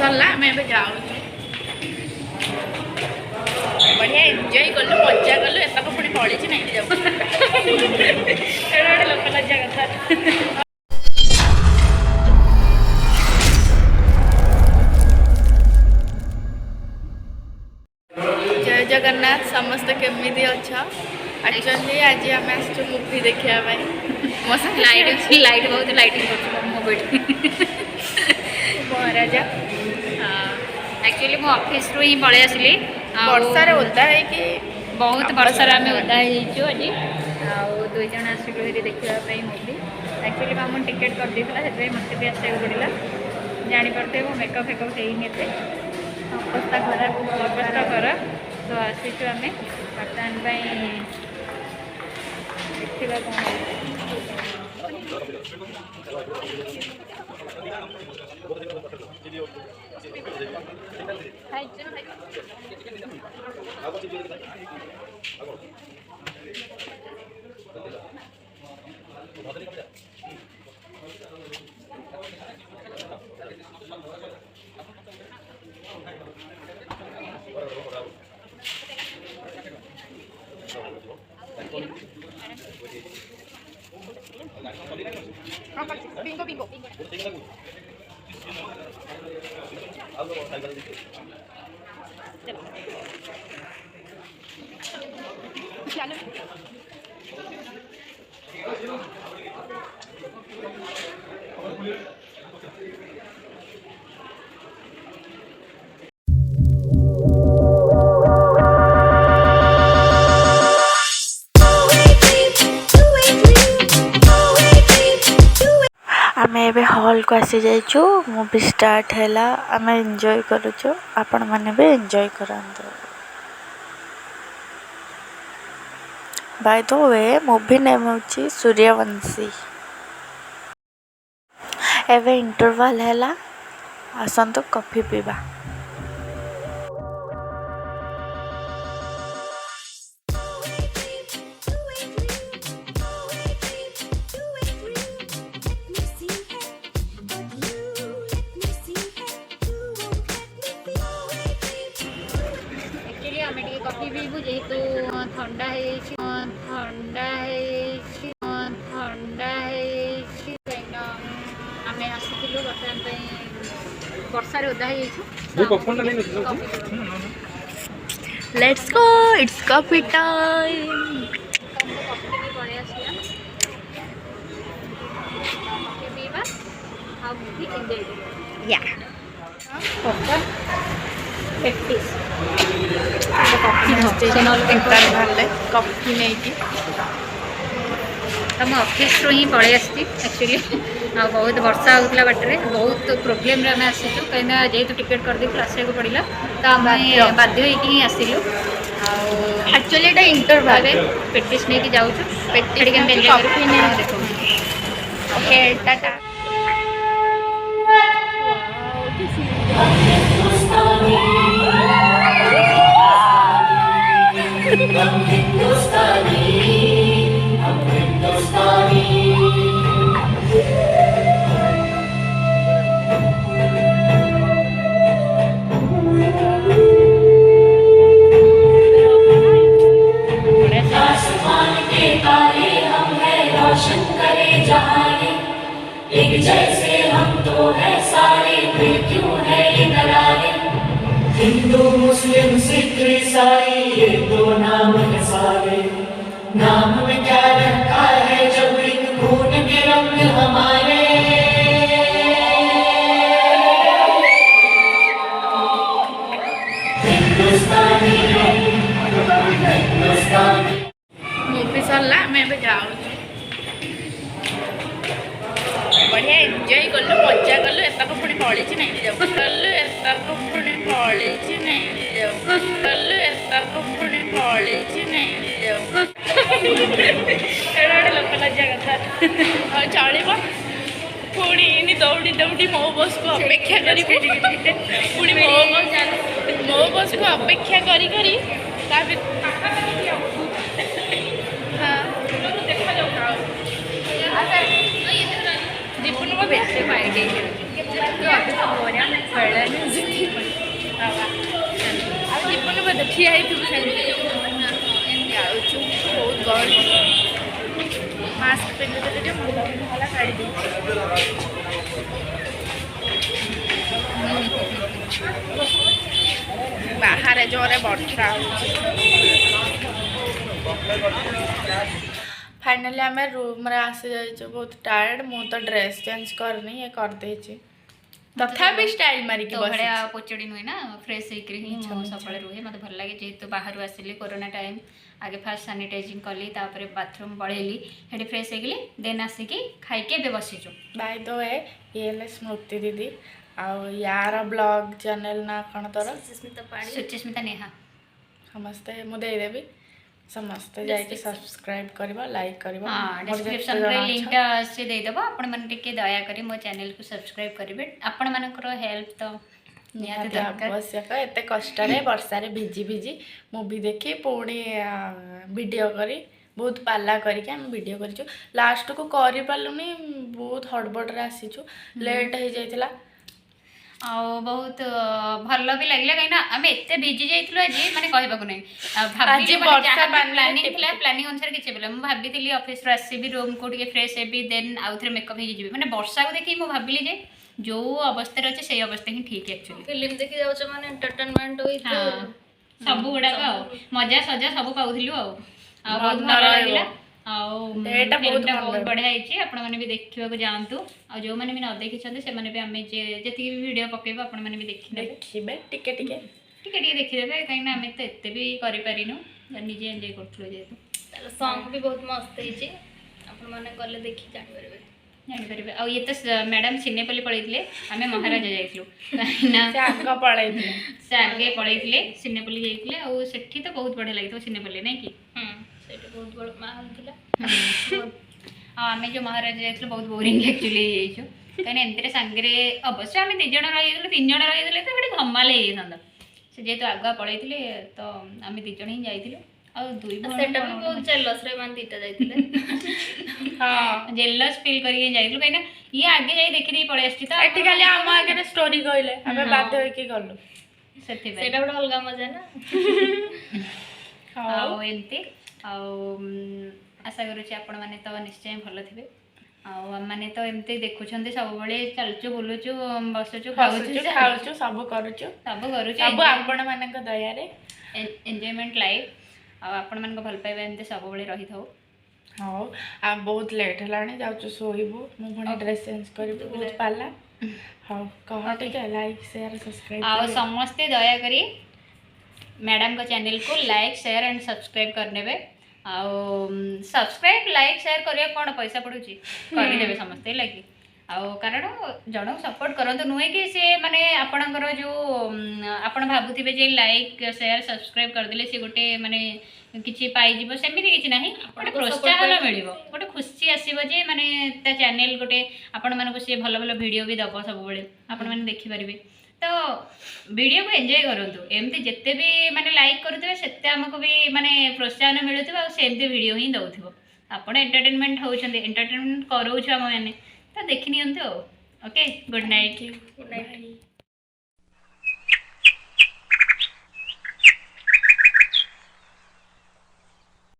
सरला आम ए जाऊँ बढ़िया एंजॉय कलु मजा कलु एतक पुणी पड़ी नहीं जाऊ लोक लज्जा कथा। जय जगन्नाथ समस्त केमिति अच्छा एक्चुअली आज आम आस मूवी देखा मस्त लाइट बहुत लाइटिंग कर महाराजा एक्चुअली मो ऑफिस रु ही पळै आसली वर्षार ओदा है बहुत वर्षार आम ओदा आज दुई जन आसलु देखा मूवी एक्चुअली मामू टिकेट कर देता से मत भी आसा पड़ा जापे मो मेकअप फेकअप है अवस्था खराब अवस्था खराब तो आसीचु आम बर्तमान देखा bingo bingo आम ए हॉल को आसी जाइचु मूवी स्टार्ट है आम एंजॉय करुचु आपण मैंने भी एंजॉय करंतु। By the way movie name होची सूर्यवंशी। एवे इंटरवल है आसंतु कॉफी पीवा। कॉफी पीबू जेहेतु ठंडा आम आसलु बर्तमान वर्षार ओदा let's go it's coffee time. पड़े आसा पीवा या कॉफी नहीं तुम ऑफिस रु ही पड़े आसी एक्चुअली बहुत वर्षा होता बाटे बहुत प्रोब्लेम आम आसीचु कहीं जेहेतु टिकेट कर आसा पड़ा तो आम बाध्य ही आसलु एक्चुअली एटा इंटरवल पेटिस नहीं जाऊँ देखो ओके टाटा। एक जैसे हम तो है सारे फिर क्यों है ये दरारे हिंदू मुस्लिम सिख ईसाई ये दो नाम है सारे नाम में क्या रखा है जब एक खून के रंग हमारे हिंदुस्तानी हिंदुस्तानी। मूवी सरला आम ए जाऊँ बढ़िया एंजॉय कलु मजा कलु एतक पुणी पड़ी नहीं जाऊ कलु एतक पुणी पड़ी नहीं जाऊ कलु एतक पुणी पड़ी नहीं जाऊ लोक लज्जा कथा चलो पुणी दौड़ी दौड़ी मो बस को अपेक्षा करी पुणी मो बस को अपेक्षा करी करी देखा जाऊ दीपुन को बेस पाई गई तो अभी तो बोरिया में पड़े ହେଲାନି ଆଉ ଜୀବନ ବୋଧେ ଠିଆ ହେଇଥିବୁ ସେମିତି ଏମିତି ଆଉଛୁ ବହୁତ ଗହଳି ମାସ୍କ ପିନ୍ଧୁଥିଲେ ଯେ ମୁଣ୍ଡ ଭଲ କାଢ଼ି ଦେଇଛି ବାହାରେ ଜୋରେ ବର୍ଷା ହେଉଛି फाइनाली आम रूम रे आसी जाइए बहुत टायर्ड मु तो ड्रेस चेंज करनी ये कर देछि तथापि स्टाइल मारी के बस पोचड़ी नुहे ना फ्रेश होकर ही सब रुहे मत भल लगे जेहेतु बाहर आसिली कोरोना टाइम आगे फास्ट सानिटाइजिंग कली तापर बाथरूम पड़ेली हेटी फ्रेश हो गली देन आसिकी खाइके बे बसीचु बाय द वे ये स्मृति दीदी आउ यार ब्लॉग चैनल ना कौन तोर सुचिस्मिता नेहा समस्ते मुझे देदेवी समस्ते जाइए सब्सक्राइब करबा लाइक करबा हां डिस्क्रिप्शन रे लिंक से दे देबो आपण मन टिके दया करी मो चैनल को सब्सक्राइब करिवे आपण मानकर हेल्प तो नियाते दरकार आवश्यक एते कष्ट रे वर्षा रे भिजी भिजी मूवी देखी पुणी वीडियो करी बहुत पाला करके हम वीडियो करिछु लास्ट को करि पालुनी बहुत हड़बड़ रे आसीछु लेट हो जाइतिला बहुत भल भी लगे कहीं आम एत भिजी जाइलु आज माने कहबाकू नहीं प्लानिंग अनुसार किसी बोले मुझे भाभी ऑफिस आसबि रूम को फ्रेश हेबी देन आउ थे मेकअप हो मैंने वर्षा को देखिए मुझे भाविली जे जो अवस्था अच्छे से अवस्था ही ठीक एक्चुअली फिल्म देखि जाउछ माने एंटरटेनमेंट होई सब गुड़ाक मजा सजा सब पाउथिलु बहुत भल लगिला बहुत बढ़िया है आपण मैंने भी देखा जातु आ जो मैंने भी न देखी से मैंने भी आम जी वीडियो पकेब आपण मैंने भी देखिए टिके देखीदे कहीं आम तो एत भी करूँ निजे एंजॉय करूँ जेहतु सॉन्ग भी बहुत मस्त है आपण मैंने गले देखी जानीपारे आ ये तो मैडम सिनेपल्ली पलैते आम महाराजा जाइलु से आगे पलैते सिनेपल्ली जाइए आठी तो बहुत बढ़िया लगे सिनेपल्ली नहीं कि बहुत बड़ माहौल थिला आम जो महाराज जाइए बहुत बोरिंग एक्चुअली कहीं एमती सांगे अवश्य आम तीन जन रही 3 जन रही तो गोटे धमाल हो से जेहतु आगुआ पलैते तो आम 2 जन ही जाइलु बहुत जेलस रे मान दीटा जाइतिले हां जेलस फील करके जाइलु कहीं ये आगे जाई देखि नहीं पड़े आछि तो एठी खाली हम आगे स्टोरी कहले हमें बाध्य होई के गलु सेठी सेटा बड़ अलगा मजा ना हां एमती आशा करुँच आपण मैंने तो निश्चय भल थे आने तो एमती देखुं सब बड़े चलचु बुलुचु बसुचु खाऊचु सब करुचु सब आपण मानक दया रे एंजॉयमेंट लाइफ आपण मान भल पाइबा एमती सब बड़े रही था हाँ आ बहुत लेट है जाऊँ शोबू मुझे ड्रेस चेंज कर बहुत पाला हाँ कह टे लाइक शेयर सब्सक्राइब आ समस्ते दया करी मैडम का चैनल को लाइक शेयर एंड सब्सक्राइब करने सब्सक्राइब लाइक शेयर करिया कौन पैसा पड़ुची करदेवे समस्ते लगी कारण जन सपोर्ट करते नुहे कि सी माने आपणकर जो आपण भावुवे जे लाइक शेयर सब्सक्राइब करदे सी गोटे माने किसी पाइब सेमती किसी ना गोटे प्रोत्साहन मिल गोटे खुशी आसो जे माने चैनल गोटे आपण मानक सी भल भल वीडियो भी दब सब आपण मैंने देखिपारे तो वीडियो को एंजॉय करूँ एमती जिते भी माने लाइक करुवे से आमको भी माने प्रोत्साहन मिलूँ सेमती वीडियो ही दौर आपड़ एंटरटेनमेंट होती एंटरटेनमेंट कराऊँ आम मैंने तो देखी नि ओके गुड नाइट।